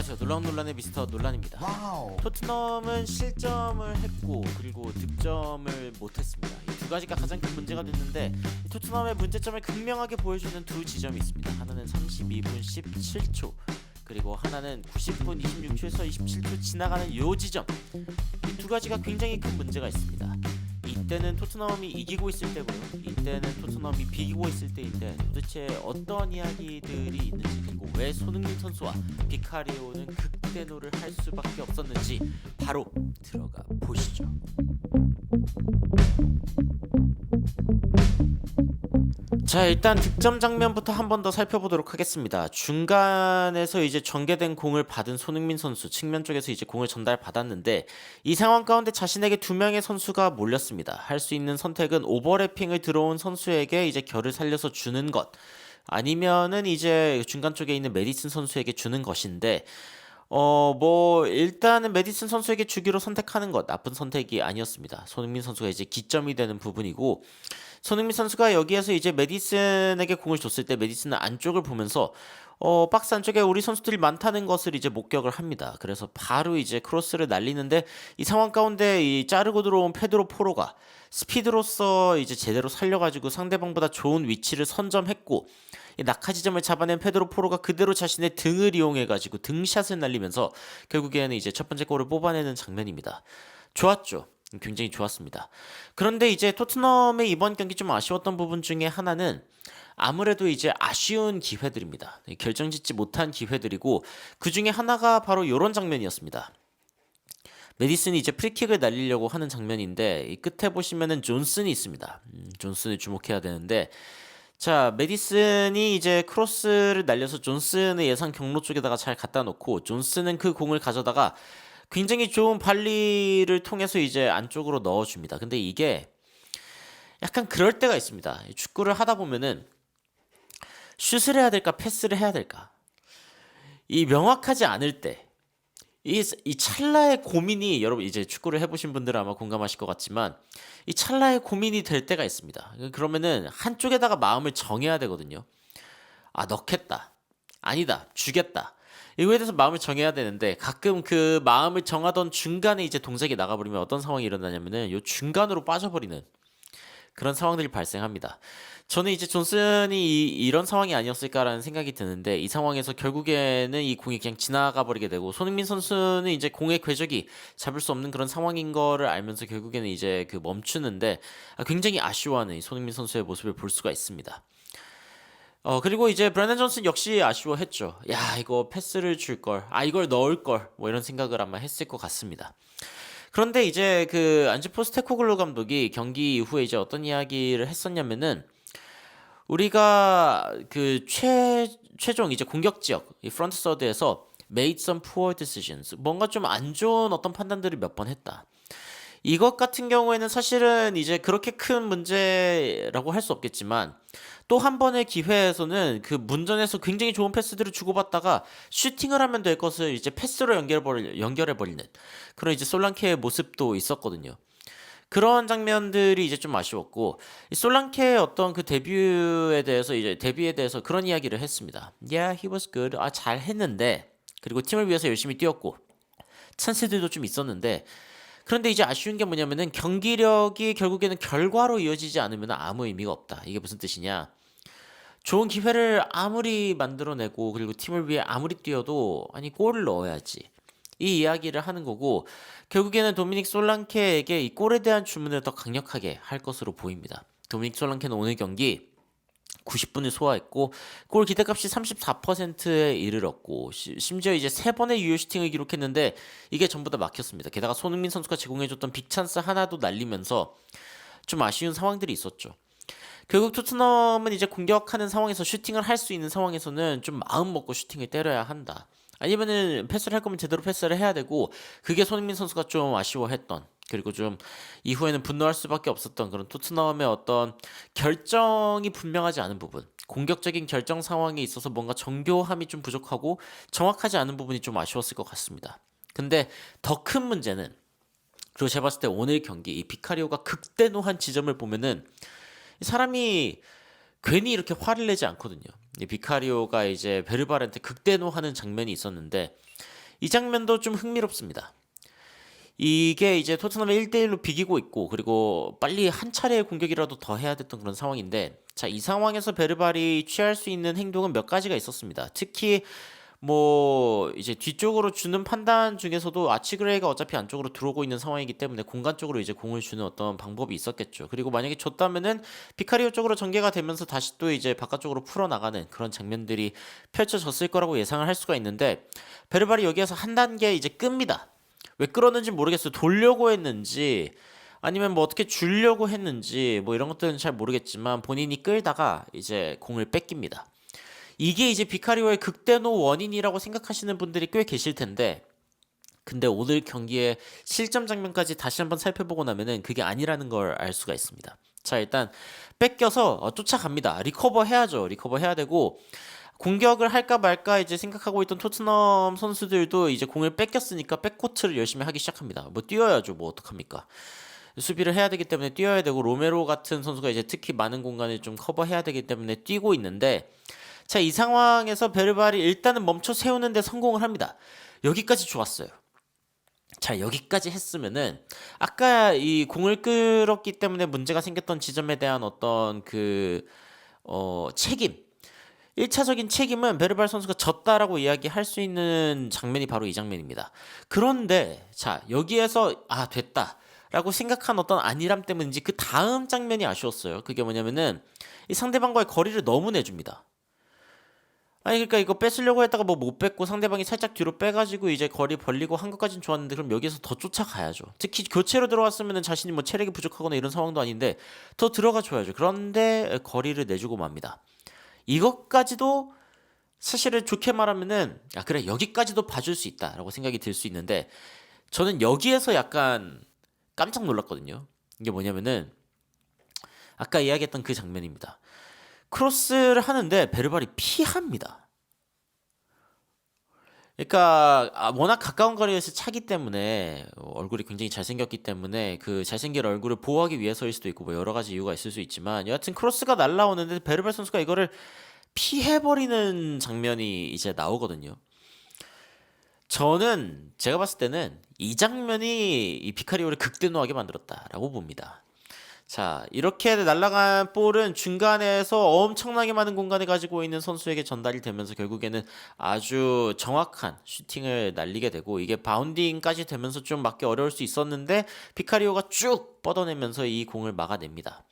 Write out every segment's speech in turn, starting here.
안녕하세요. 놀라운 논란의 미스터 논란입니다. 와우. 토트넘은 실점을 했고 그리고 득점을 못했습니다. 이 두 가지가 가장 큰 문제가 됐는데 이 토트넘의 문제점을 극명하게 보여주는 두 지점이 있습니다. 하나는 32분 17초 그리고 하나는 90분 26초에서 27초 지나가는 요 지점. 이 두 가지가 굉장히 큰 문제가 있습니다. 이때는 토트넘이 이기고 있을 때고요. 이때는 토트넘이 비기고 있을 때인데 도대체 어떤 이야기들이 있는지 그리고 왜 손흥민 선수와 비카리오는 극대노를 할 수밖에 없었는지 바로 들어가 보시죠. 자, 일단 득점 장면부터 한 번 더 살펴보도록 하겠습니다. 중간에서 이제 전개된 공을 받은 손흥민 선수 측면 쪽에서 이제 공을 전달받았는데 이 상황 가운데 자신에게 두 명의 선수가 몰렸습니다. 할 수 있는 선택은 오버래핑을 들어온 선수에게 이제 결을 살려서 주는 것 아니면은 이제 중간 쪽에 있는 메디슨 선수에게 주는 것인데 뭐 일단은 메디슨 선수에게 주기로 선택하는 것 나쁜 선택이 아니었습니다. 손흥민 선수가 이제 기점이 되는 부분이고 손흥민 선수가 여기에서 이제 메디슨에게 공을 줬을 때 메디슨은 안쪽을 보면서 박스 안쪽에 우리 선수들이 많다는 것을 이제 목격을 합니다. 그래서 바로 이제 크로스를 날리는데 이 상황 가운데 이 자르고 들어온 페드로 포로가 스피드로서 이제 제대로 살려가지고 상대방보다 좋은 위치를 선점했고 이 낙하 지점을 잡아낸 페드로 포로가 그대로 자신의 등을 이용해가지고 등샷을 날리면서 결국에는 이제 첫 번째 골을 뽑아내는 장면입니다. 좋았죠. 굉장히 좋았습니다. 그런데 이제 토트넘의 이번 경기 좀 아쉬웠던 부분 중에 하나는 아무래도 이제 아쉬운 기회들입니다. 결정짓지 못한 기회들이고 그 중에 하나가 바로 이런 장면이었습니다. 메디슨이 이제 프리킥을 날리려고 하는 장면인데 이 끝에 보시면은 존슨이 있습니다. 존슨을 주목해야 되는데 자, 메디슨이 이제 크로스를 날려서 존슨의 예상 경로 쪽에다가 잘 갖다 놓고 존슨은 그 공을 가져다가 굉장히 좋은 발리를 통해서 이제 안쪽으로 넣어줍니다. 근데 이게 약간 그럴 때가 있습니다. 축구를 하다 보면은 슛을 해야 될까 패스를 해야 될까 이 명확하지 않을 때 이 찰나의 고민이 여러분 이제 축구를 해보신 분들은 아마 공감하실 것 같지만 이 찰나의 고민이 될 때가 있습니다. 그러면은 한쪽에다가 마음을 정해야 되거든요. 아 넣겠다 아니다 주겠다 이거에 대해서 마음을 정해야 되는데 가끔 그 마음을 정하던 중간에 이제 동작이 나가버리면 어떤 상황이 일어나냐면은 요 중간으로 빠져버리는 그런 상황들이 발생합니다. 저는 이제 존슨이 이런 상황이 아니었을까라는 생각이 드는데 이 상황에서 결국에는 이 공이 그냥 지나가 버리게 되고 손흥민 선수는 이제 공의 궤적이 잡을 수 없는 그런 상황인 거를 알면서 결국에는 이제 그 멈추는데 굉장히 아쉬워하는 이 손흥민 선수의 모습을 볼 수가 있습니다. 그리고 이제 브랜든 존슨 역시 아쉬워했죠. 야, 이거 패스를 줄 걸. 아, 이걸 넣을 걸. 뭐 이런 생각을 아마 했을 것 같습니다. 그런데 이제 그 안즈 포스테코글루 감독이 경기 이후에 이제 어떤 이야기를 했었냐면은 우리가 그 최종 이제 공격 지역 이 프런트 서드에서 made some poor decisions. 뭔가 좀 안 좋은 어떤 판단들을 몇 번 했다. 이것 같은 경우에는 사실은 이제 그렇게 큰 문제라고 할 수 없겠지만 또 한 번의 기회에서는 그 문전에서 굉장히 좋은 패스들을 주고받다가 슈팅을 하면 될 것을 이제 패스로 연결해버리는 그런 이제 솔랑케의 모습도 있었거든요. 그런 장면들이 이제 좀 아쉬웠고 이 솔랑케의 어떤 그 데뷔에 대해서 그런 이야기를 했습니다. Yeah, he was good. 아, 잘했는데 그리고 팀을 위해서 열심히 뛰었고 찬스들도 좀 있었는데 그런데 이제 아쉬운 게 뭐냐면은 경기력이 결국에는 결과로 이어지지 않으면 아무 의미가 없다. 이게 무슨 뜻이냐? 좋은 기회를 아무리 만들어내고 그리고 팀을 위해 아무리 뛰어도 아니 골을 넣어야지. 이 이야기를 하는 거고 결국에는 도미닉 솔랑케에게 이 골에 대한 주문을 더 강력하게 할 것으로 보입니다. 도미닉 솔랑케는 오늘 경기 90분을 소화했고 골 기대값이 34%에 이르렀고 심지어 이제 3번의 유효 슈팅을 기록했는데 이게 전부 다 막혔습니다. 게다가 손흥민 선수가 제공해줬던 빅찬스 하나도 날리면서 좀 아쉬운 상황들이 있었죠. 결국 토트넘은 이제 공격하는 상황에서 슈팅을 할 수 있는 상황에서는 좀 마음 먹고 슈팅을 때려야 한다. 아니면은 패스를 할 거면 제대로 패스를 해야 되고 그게 손흥민 선수가 좀 아쉬워했던 그리고 좀 이후에는 분노할 수밖에 없었던 그런 토트넘의 어떤 결정이 분명하지 않은 부분 공격적인 결정 상황에 있어서 뭔가 정교함이 좀 부족하고 정확하지 않은 부분이 좀 아쉬웠을 것 같습니다. 근데 더 큰 문제는 그리고 제가 봤을 때 오늘 경기 이 비카리오가 극대노한 지점을 보면은 이 사람이 괜히 이렇게 화를 내지 않거든요. 이 비카리오가 이제 베르바르한테 극대노하는 장면이 있었는데 이 장면도 좀 흥미롭습니다. 이게 이제 토트넘이 1대1로 비기고 있고 그리고 빨리 한 차례의 공격이라도 더 해야 됐던 그런 상황인데 자, 이 상황에서 베르발이 취할 수 있는 행동은 몇 가지가 있었습니다. 특히 뭐 이제 뒤쪽으로 주는 판단 중에서도 아치그레이가 어차피 안쪽으로 들어오고 있는 상황이기 때문에 공간 쪽으로 이제 공을 주는 어떤 방법이 있었겠죠. 그리고 만약에 줬다면은 비카리오 쪽으로 전개가 되면서 다시 또 이제 바깥쪽으로 풀어나가는 그런 장면들이 펼쳐졌을 거라고 예상을 할 수가 있는데 베르발이 여기에서 한 단계 이제 끕니다. 왜 끌었는지 모르겠어요. 돌려고 했는지 아니면 뭐 어떻게 주려고 했는지 뭐 이런 것들은 잘 모르겠지만 본인이 끌다가 이제 공을 뺏깁니다. 이게 이제 비카리오의 극대노 원인이라고 생각하시는 분들이 꽤 계실 텐데 근데 오늘 경기의 실점 장면까지 다시 한번 살펴보고 나면은 그게 아니라는 걸 알 수가 있습니다. 자, 일단 뺏겨서 쫓아갑니다. 리커버 해야죠. 리커버 해야 되고 공격을 할까 말까 이제 생각하고 있던 토트넘 선수들도 이제 공을 뺏겼으니까 백코트를 열심히 하기 시작합니다. 뭐 뛰어야죠. 뭐 어떡합니까? 수비를 해야 되기 때문에 뛰어야 되고 로메로 같은 선수가 이제 특히 많은 공간을 좀 커버해야 되기 때문에 뛰고 있는데 자, 이 상황에서 베르발이 일단은 멈춰 세우는데 성공을 합니다. 여기까지 좋았어요. 자, 여기까지 했으면은 아까 이 공을 끌었기 때문에 문제가 생겼던 지점에 대한 어떤 그 책임 1차적인 책임은 베르발 선수가 졌다라고 이야기할 수 있는 장면이 바로 이 장면입니다. 그런데 자, 여기에서 됐다 라고 생각한 어떤 안일함 때문인지 그 다음 장면이 아쉬웠어요. 그게 뭐냐면은 이 상대방과의 거리를 너무 내줍니다. 아니 그러니까 이거 뺏으려고 했다가 뭐 못 뺏고 상대방이 살짝 뒤로 빼가지고 이제 거리 벌리고 한 것까진 좋았는데 그럼 여기서 더 쫓아가야죠. 특히 교체로 들어왔으면 자신이 뭐 체력이 부족하거나 이런 상황도 아닌데 더 들어가 줘야죠. 그런데 거리를 내주고 맙니다. 이것까지도 사실은 좋게 말하면은 그래 여기까지도 봐줄 수 있다라고 생각이 들 수 있는데 저는 여기에서 약간 깜짝 놀랐거든요. 이게 뭐냐면은 아까 이야기했던 그 장면입니다. 크로스를 하는데 베르발이 피합니다. 그러니까 워낙 가까운 거리에서 차기 때문에 얼굴이 굉장히 잘생겼기 때문에 그 잘생긴 얼굴을 보호하기 위해서일 수도 있고 뭐 여러 가지 이유가 있을 수 있지만 여하튼 크로스가 날라오는데 베르발 선수가 이거를 피해버리는 장면이 이제 나오거든요. 저는 제가 봤을 때는 이 장면이 이 비카리오를 극대노하게 만들었다라고 봅니다. 자, 이렇게 날아간 볼은 중간에서 엄청나게 많은 공간을 가지고 있는 선수에게 전달이 되면서 결국에는 아주 정확한 슈팅을 날리게 되고 이게 바운딩까지 되면서 좀 맞기 어려울 수 있었는데 비카리오가 쭉 뻗어내면서 이 공을 막아냅니다.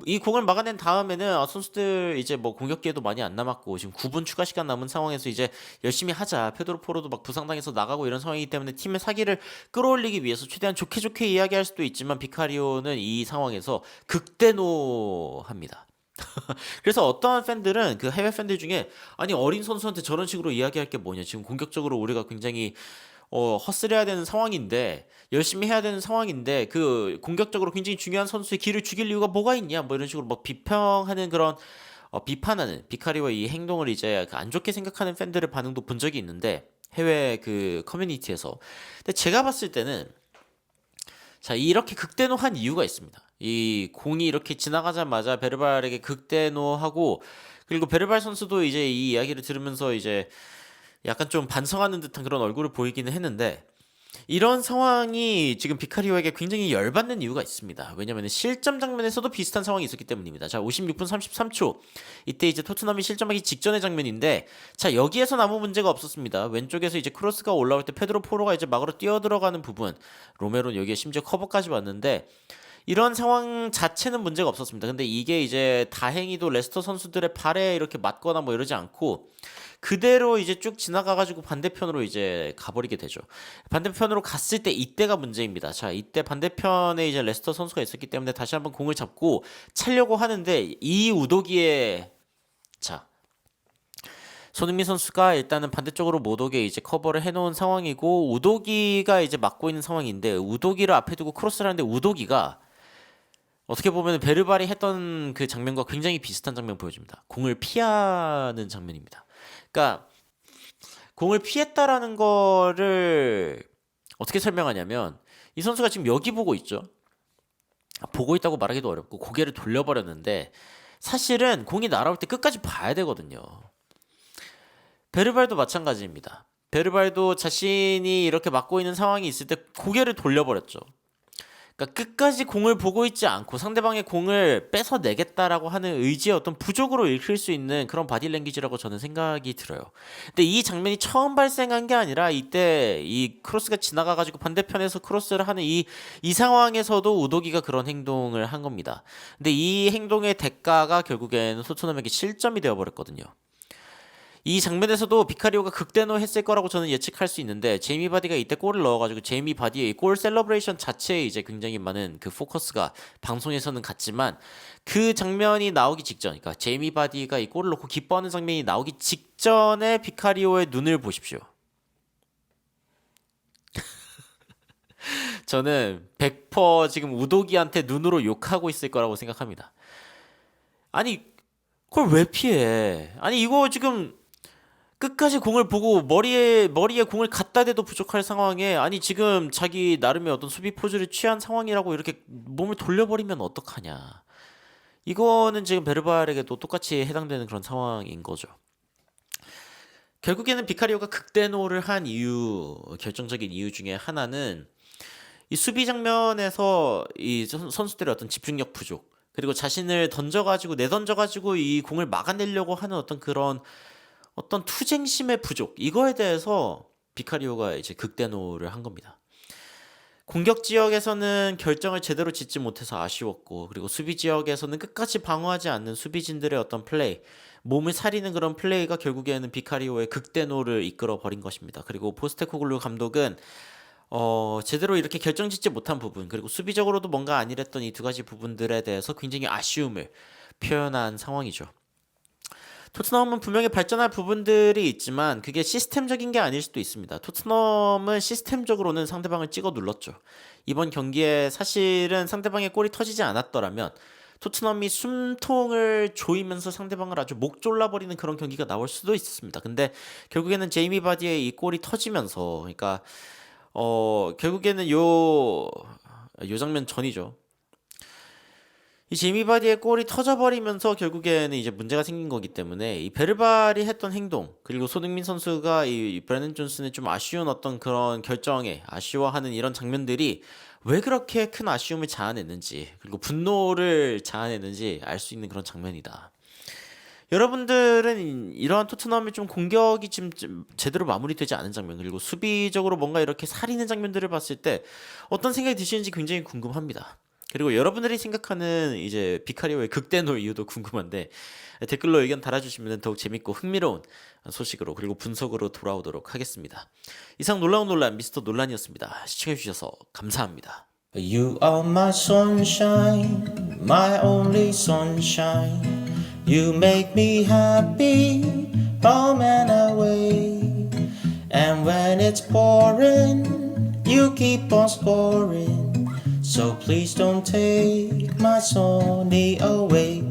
이 공을 막아낸 다음에는 선수들 이제 뭐 공격 기회도 많이 안 남았고 지금 9분 추가 시간 남은 상황에서 이제 열심히 하자. 페드로 포로도 막 부상당해서 나가고 이런 상황이기 때문에 팀의 사기를 끌어올리기 위해서 최대한 좋게 좋게 이야기할 수도 있지만 비카리오는 이 상황에서 극대노합니다. 그래서 어떠한 팬들은 그 해외 팬들 중에 아니 어린 선수한테 저런 식으로 이야기할 게 뭐냐 지금 공격적으로 우리가 굉장히 헛슬해야 되는 상황인데 열심히 해야 되는 상황인데 그 공격적으로 굉장히 중요한 선수의 기를 죽일 이유가 뭐가 있냐 뭐 이런 식으로 뭐 비평하는 그런 비판하는 비카리오의 이 행동을 이제 안 좋게 생각하는 팬들의 반응도 본 적이 있는데 해외 그 커뮤니티에서 근데 제가 봤을 때는 자 이렇게 극대노한 이유가 있습니다. 이 공이 이렇게 지나가자마자 베르발에게 극대노하고 그리고 베르발 선수도 이제 이 이야기를 들으면서 이제 약간 좀 반성하는 듯한 그런 얼굴을 보이기는 했는데 이런 상황이 지금 비카리오에게 굉장히 열받는 이유가 있습니다. 왜냐면 실점 장면에서도 비슷한 상황이 있었기 때문입니다. 자, 56분 33초. 이때 이제 토트넘이 실점하기 직전의 장면인데 자, 여기에선 아무 문제가 없었습니다. 왼쪽에서 이제 크로스가 올라올 때 페드로 포로가 이제 막으로 뛰어들어가는 부분. 로메로는 여기에 심지어 커버까지 왔는데 이런 상황 자체는 문제가 없었습니다. 근데 이게 이제 다행히도 레스터 선수들의 발에 이렇게 맞거나 뭐 이러지 않고 그대로 이제 쭉 지나가가지고 반대편으로 이제 가버리게 되죠. 반대편으로 갔을 때 이때가 문제입니다. 자, 이때 반대편에 이제 레스터 선수가 있었기 때문에 다시 한번 공을 잡고 차려고 하는데 이 우도기에 자 손흥민 선수가 일단은 반대쪽으로 못 오게 이제 커버를 해놓은 상황이고 우도기가 이제 막고 있는 상황인데 우도기를 앞에 두고 크로스를 하는데 우도기가 어떻게 보면 베르발이 했던 그 장면과 굉장히 비슷한 장면 보여줍니다. 공을 피하는 장면입니다. 그러니까 공을 피했다라는 거를 어떻게 설명하냐면 이 선수가 지금 여기 보고 있죠. 보고 있다고 말하기도 어렵고 고개를 돌려버렸는데 사실은 공이 날아올 때 끝까지 봐야 되거든요. 베르발도 마찬가지입니다. 베르발도 자신이 이렇게 막고 있는 상황이 있을 때 고개를 돌려버렸죠. 그러니까 끝까지 공을 보고 있지 않고 상대방의 공을 뺏어내겠다라고 하는 의지의 어떤 부족으로 읽힐 수 있는 그런 바디랭귀지라고 저는 생각이 들어요. 근데 이 장면이 처음 발생한 게 아니라 이때 이 크로스가 지나가가지고 반대편에서 크로스를 하는 이 상황에서도 우도기가 그런 행동을 한 겁니다. 근데 이 행동의 대가가 결국에는 토트넘에게 실점이 되어버렸거든요. 이 장면에서도 비카리오가 극대노 했을 거라고 저는 예측할 수 있는데 제이미 바디가 이때 골을 넣어가지고 제이미 바디의 골 셀러브레이션 자체에 이제 굉장히 많은 그 포커스가 방송에서는 갔지만 그 장면이 나오기 직전, 그러니까 제이미 바디가 이 골을 넣고 기뻐하는 장면이 나오기 직전에 비카리오의 눈을 보십시오. 저는 100% 지금 우도기한테 눈으로 욕하고 있을 거라고 생각합니다. 아니 그걸 왜 피해? 아니 이거 지금 끝까지 공을 보고 머리에 공을 갖다 대도 부족할 상황에 아니 지금 자기 나름의 어떤 수비 포즈를 취한 상황이라고 이렇게 몸을 돌려버리면 어떡하냐. 이거는 지금 베르발에게도 똑같이 해당되는 그런 상황인 거죠. 결국에는 비카리오가 극대노를 한 이유, 결정적인 이유 중에 하나는 이 수비 장면에서 이 선수들의 어떤 집중력 부족, 그리고 자신을 내던져가지고 이 공을 막아내려고 하는 어떤 그런 어떤 투쟁심의 부족, 이거에 대해서 비카리오가 이제 극대노를 한 겁니다. 공격 지역에서는 결정을 제대로 짓지 못해서 아쉬웠고, 그리고 수비 지역에서는 끝까지 방어하지 않는 수비진들의 어떤 플레이, 몸을 사리는 그런 플레이가 결국에는 비카리오의 극대노를 이끌어 버린 것입니다. 그리고 포스테코글루 감독은 제대로 이렇게 결정짓지 못한 부분, 그리고 수비적으로도 뭔가 아니랬던 이 두 가지 부분들에 대해서 굉장히 아쉬움을 표현한 상황이죠. 토트넘은 분명히 발전할 부분들이 있지만 그게 시스템적인 게 아닐 수도 있습니다. 토트넘은 시스템적으로는 상대방을 찍어 눌렀죠. 이번 경기에 사실은 상대방의 골이 터지지 않았더라면 토트넘이 숨통을 조이면서 상대방을 아주 목 졸라버리는 그런 경기가 나올 수도 있었습니다. 근데 결국에는 제이미 바디의 이 골이 터지면서, 그러니까 결국에는 요 장면 전이죠. 이 제이미 바디의 골이 터져버리면서 결국에는 이제 문제가 생긴 거기 때문에 이 베르발이 했던 행동, 그리고 손흥민 선수가 이 브래넌 존슨의 좀 아쉬운 어떤 그런 결정에 아쉬워하는 이런 장면들이 왜 그렇게 큰 아쉬움을 자아냈는지, 그리고 분노를 자아냈는지 알 수 있는 그런 장면이다. 여러분들은 이러한 토트넘이 좀 공격이 지금 좀 제대로 마무리되지 않은 장면, 그리고 수비적으로 뭔가 이렇게 살리는 장면들을 봤을 때 어떤 생각이 드시는지 굉장히 궁금합니다. 그리고 여러분들이 생각하는 이제 비카리오의 극대노 이유도 궁금한데 댓글로 의견 달아주시면 더욱 재밌고 흥미로운 소식으로, 그리고 분석으로 돌아오도록 하겠습니다. 이상 놀라운 논란 미스터 논란이었습니다. 시청해주셔서 감사합니다. You are my sunshine, my only sunshine. You make me happy, home and away. And when it's pouring, you keep on scoring. So please don't take my Sony away.